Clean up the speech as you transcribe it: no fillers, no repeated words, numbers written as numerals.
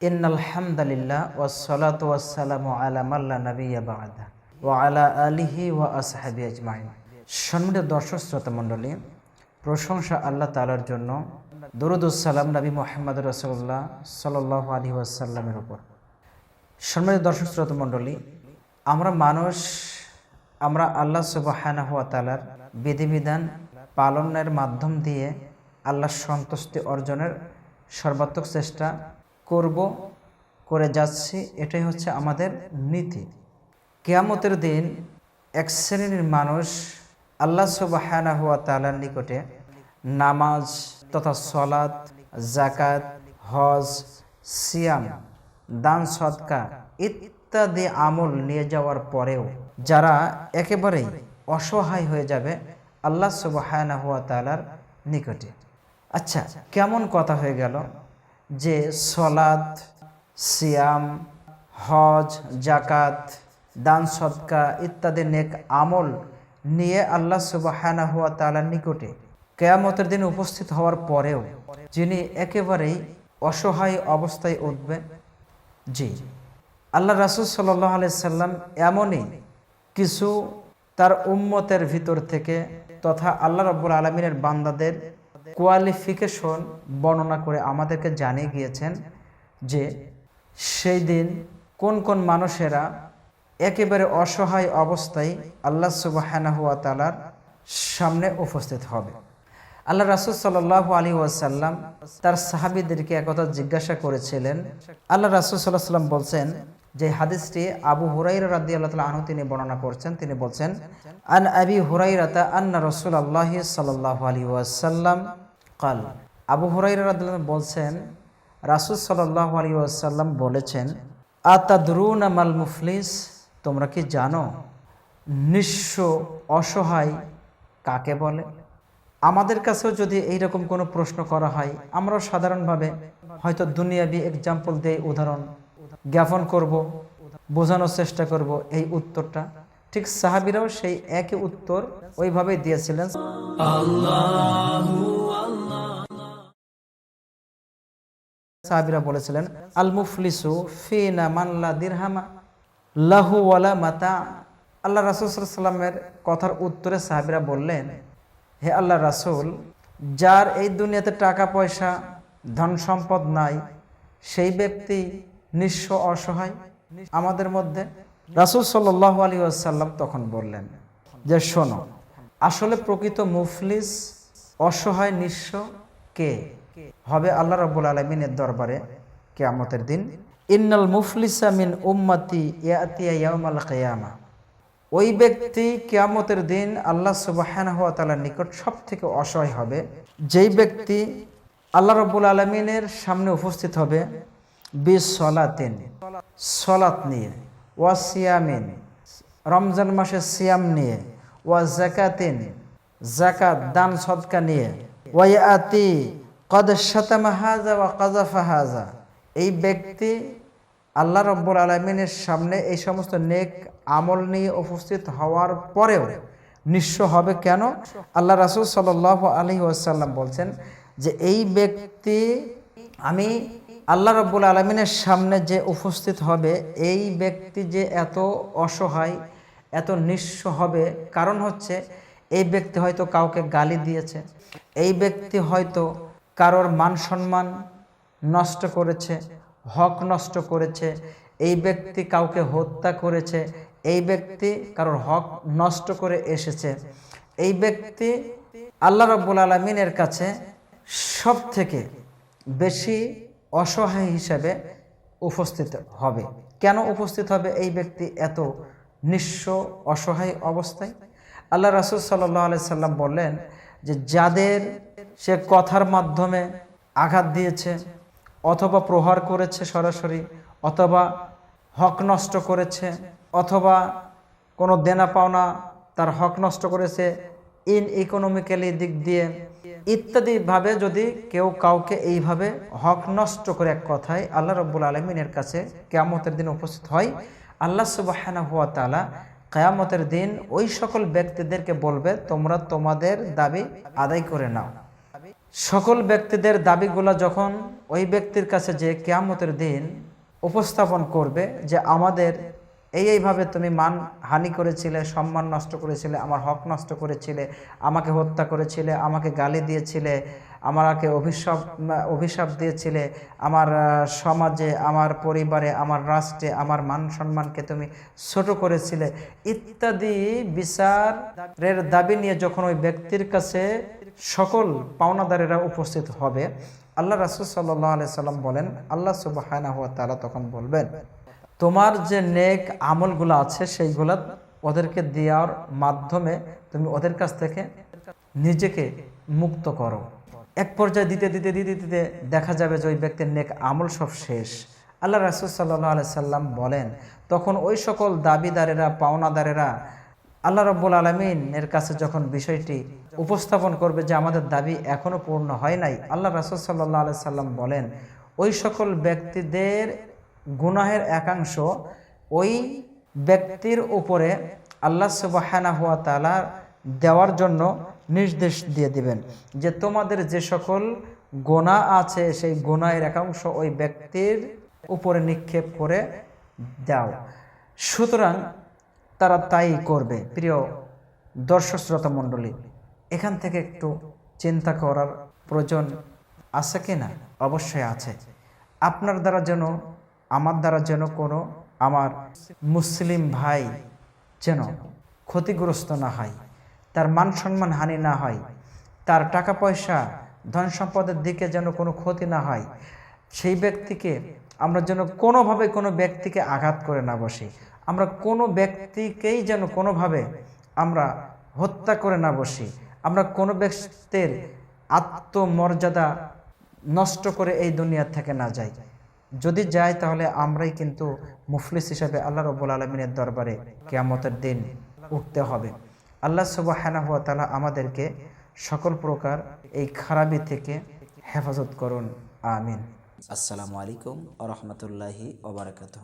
ইন্নাল হামদালিল্লাহ ওয়াসসালাতু ওয়াসসালামু আলা মান লা নাবিয়্যা বা'দা ওয়া আলা আলিহি ওয়া আসহাবিহি আজমাইন। সম্মানিত দর্শক শ্রোতা মণ্ডলী, প্রশংসা আল্লাহ তাআলার জন্য, দরুদ ও সালাম নবী মুহাম্মদ রাসূলুল্লাহ সাল্লাল্লাহু আলাইহি ওয়াসাল্লামের উপর। সম্মানিত দর্শক শ্রোতা মণ্ডলী, আমরা আল্লাহ সুবহানাহু ওয়া তাআলার বিধিবিধান পালনের মাধ্যম দিয়ে আল্লাহর সন্তুষ্টি অর্জনের সর্বাত্মক চেষ্টা করে যাচ্ছি। এটাই হচ্ছে আমাদের নীতি। কিয়ামতের দিন এক শ্রেণীর মানুষ আল্লাহ সুবহানাহু ওয়া তাআলার নিকটে নামাজ তথা সলাত, যাকাত, হজ, সিয়াম, দান সদকা ইত্যাদি আমল নিয়ে যাওয়ার পরেও যারা একেবারেই অসহায় হয়ে যাবে আল্লাহ সুবহানাহু ওয়া তাআলার নিকটে। আচ্ছা, কেমন কথা হয়ে গেল যে সলাত, সিয়াম, হজ, যাকাত, দান সদকা ইত্যাদি নেক আমল নিয়ে আল্লাহ সুবহানাহু ওয়া তাআলার নিকটে কিয়ামতের দিন উপস্থিত হওয়ার পরেও যিনি একেবারেই অসহায় অবস্থায় উঠবেন। জি, আল্লাহ রাসূল সাল্লাল্লাহু আলাইহি সাল্লাম এমনই কিছু তার উম্মতের ভিতর থেকে তথা আল্লাহ রাব্বুল আলামিনের বান্দাদের কোয়ালিফিকেশন বর্ণনা করে আমাদেরকে জানিয়ে গিয়েছেন যে সেই দিন কোন কোন মানুষেরা একেবারে অসহায় অবস্থায় আল্লাহ সুবহানাহু ওয়া তাআলার সামনে উপস্থিত হবে। আল্লাহ রাসূল সাল্লাল্লাহু আলাইহি ওয়াসাল্লাম তার সাহাবীদেরকে একথা জিজ্ঞাসা করেছিলেন। আল্লাহ রাসূল সাল্লাল্লাহু আলাইহি ওয়াসাল্লাম বলছেন, যে হাদিসটি আবু হুরায়রা রাদিয়াল্লাহু তাআলা আনহু তিনি বর্ণনা করছেন। তিনি বলছেন, আন আবি হুরায়রাতা আন্না রাসূলুল্লাহ সাল্লাল্লাহু আলাইহি ওয়াসাল্লাম কাল। আবু হুরায়রা রাদিয়াল্লাহু আনহু বলছেন, রাসূল সাল্লাল্লাহু আলাইহি ওয়াসাল্লাম বলেছেন, আতাদরুনা মাল মুফলিস, তোমরা কি জানো নিঃস্ব অসহায় কাকে বলে? আমাদের কাছেও যদি এইরকম কোনো প্রশ্ন করা হয়, আমরাও সাধারণভাবে হয়তো দুনিয়াবি এক্সাম্পল দিয়ে উদাহরণ জ্ঞাপন করব, বোঝানোর চেষ্টা করব এই উত্তরটা। ঠিক সাহাবীরাও সেই একই উত্তর ওইভাবেই দিয়েছিলেন। সাহাবীরা বলেছিলেন, আল মুফলিসু ফিনা মান লা দিরহামা লাহু ওয়ালা মাতা। আল্লাহ রাসূল সাল্লাল্লাহু আলাইহি ওয়াসাল্লামের কথার উত্তরে সাহাবীরা বললেন, হে আল্লাহ রাসূল, যার এই দুনিয়াতে টাকা পয়সা ধন সম্পদ নাই, সেই ব্যক্তি নিঃস্ব অসহায় আমাদের মধ্যে? রাসূল সাল্লাল্লাহু আলাইহি ওয়াসাল্লাম তখন বললেন যে, শোনো, আসলে প্রকৃত মুফলিস অসহায় নিঃস্ব কে হবে আল্লাহ রাব্বুল আলামিনের দরবারে কিয়ামতের দিন। ইন্নাল মুফলিসা মিন উম্মতি ইয়াতিয়া ইয়াউমাল কিয়ামা। ওই ব্যক্তি কিয়ামতের দিন আল্লাহ সুবহানাহু ওয়া তাআলার নিকট সবথেকে অসহায় হবে, যেই ব্যক্তি আল্লাহ রাব্বুল আলামিনের সামনে উপস্থিত হবে বিসসালাতিন, সালাত নিয়ে, ওয়া সিয়ামিন, রমজান মাসে সিয়াম নিয়ে, ওয়া যাকাতিন, যাকাত দান সদকা নিয়ে, ওয়া ইয়াতি কদ শাতামা হাযা ওয়া কাযাফা হাযা। এই ব্যক্তি আল্লাহ রাব্বুল আলামিনের সামনে এই সমস্ত নেক আমল নিয়ে উপস্থিত হওয়ার পরেও নিঃস্ব হবে কেন? আল্লাহ রাসূল সাল্লাল্লাহু আলাইহি ওয়াসাল্লাম বলছেন যে এই ব্যক্তি, আমি আল্লাহ রাব্বুল আলামিনের সামনে যে উপস্থিত হবে, এই ব্যক্তি যে এত অসহায় এত নিঃস্ব হবে, কারণ হচ্ছে এই ব্যক্তি হয়তো কাউকে গালি দিয়েছে, এই ব্যক্তি হয়তো কারোর মান সম্মান নষ্ট করেছে, হক নষ্ট করেছে, এই ব্যক্তি কাউকে হত্যা করেছে, এই ব্যক্তি কারোর হক নষ্ট করে এসেছে। এই ব্যক্তি আল্লাহ রাব্বুল আলামিনের কাছে সব থেকে বেশি অসহায় হিসেবে উপস্থিত হবে। কেন উপস্থিত হবে এই ব্যক্তি এত নিঃস্ব অসহায় অবস্থায়? আল্লাহ রাসূল সাল্লাল্লাহু আলাইহি সাল্লাম বললেন যে যাদের সে কথার মাধ্যমে আঘাত দিয়েছে, অথবা প্রহার করেছে সরাসরি, অথবা হক নষ্ট করেছে, অথবা কোনো দেনা পাওনা তার হক নষ্ট করেছে ইকোনমিক্যালি দিক দিয়ে ইত্যাদিভাবে, যদি কেউ কাউকে এইভাবে হক নষ্ট করে, এক কথায় আল্লাহ রাব্বুল আলামিনের কাছে কিয়ামতের দিন উপস্থিত হয়, আল্লাহ সুবহানাহু ওয়া তাআলা কিয়ামতের দিন ওই সকল ব্যক্তিদেরকে বলবে, তোমরা তোমাদের দাবি আদায় করে নাও। সকল ব্যক্তিদের দাবিগুলো যখন ওই ব্যক্তির কাছে যে কিয়ামতের দিন উপস্থাপন করবে যে আমাদের এইভাবে তুমি মান হানি করেছিলে, সম্মান নষ্ট করেছিলে, আমার হক নষ্ট করেছিলে, আমাকে হত্যা করেছিলে, আমাকে গালি দিয়েছিলে, আমাকে অভিশাপ দিয়েছিলে, আমার সমাজে, আমার পরিবারে, আমার রাষ্ট্রে আমার মান সম্মানকে তুমি ছোট করেছিলে ইত্যাদি বিচারের দাবি নিয়ে যখন ওই ব্যক্তির কাছে সকল পাওনাদারেরা উপস্থিত হবে, আল্লাহ রাসূল সাল্লাল্লাহু আলাইহি সাল্লাম বলেন, আল্লাহ সুবহানাহু ওয়া তাআলা তখন বলবেন, তোমার যে নেক আমলগুলো আছে সেইগুলা ওদেরকে দেওয়ার মাধ্যমে তুমি ওদের কাছ থেকে নিজেকে মুক্ত করো। এক পর্যায়ে দিতে দিতে দিতে দিতে দেখা যাবে যে ওই ব্যক্তির নেক আমল সব শেষ। আল্লাহ রাসূল সাল্লাল্লাহু আলাইহি সাল্লাম বলেন, তখন ওই সকল দাবিদারেরা, পাওনাদারেরা আল্লাহ রাব্বুল আলামিনের কাছে যখন বিষয়টি উপস্থাপন করবে যে আমাদের দাবি এখনো পূর্ণ হয় নাই, আল্লাহ রাসূল সাল্লাল্লাহু আলাইহি সাল্লাম বলেন, ওই সকল ব্যক্তিদের গুনাহের একাংশ ওই ব্যক্তির উপরে আল্লাহ সুবহানাহু ওয়া তাআলা দেওয়ার জন্য নির্দেশ দিয়ে দিবেন যে তোমাদের যে সকল গুনাহ আছে সেই গুনাহের একাংশ ওই ব্যক্তির উপরে নিক্ষেপ করে দাও। সুতরাং তারা তাই করবে। প্রিয় দর্শক শ্রোতা মণ্ডলী, এখান থেকে একটু চিন্তা করার প্রয়োজন আছে কি না? অবশ্যই আছে। আপনার দ্বারা যেন, আমার দ্বারা যেন কোনো আমার মুসলিম ভাই যেন ক্ষতিগ্রস্ত না হয়, তার মান সম্মান হানি না হয়, তার টাকা পয়সা ধন সম্পদের দিকে যেন কোনো ক্ষতি না হয়, সেই ব্যক্তিকে আমরা যেন কোনোভাবে কোনো ব্যক্তিকে আঘাত করে না বসি, আমরা কোনো ব্যক্তিকেই যেন কোনোভাবে আমরা হত্যা করে না বসি, আমরা কোনো ব্যক্তির আত্মমর্যাদা নষ্ট করে এই দুনিয়া থেকে না যাই। যদি যাই তাহলে আমরাই কিন্তু মুফলিস হিসাবে আল্লাহ রাব্বুল আলামিনের দরবারে কিয়ামতের দিন উঠতে হবে। আল্লাহ সুবহানাহু ওয়া তাআলা আমাদেরকে সকল প্রকার এই খারাপি থেকে হেফাজত করুন। আমিন। আসসালামু আলাইকুম ওয়া রাহমাতুল্লাহি ওয়া বারাকাতুহু।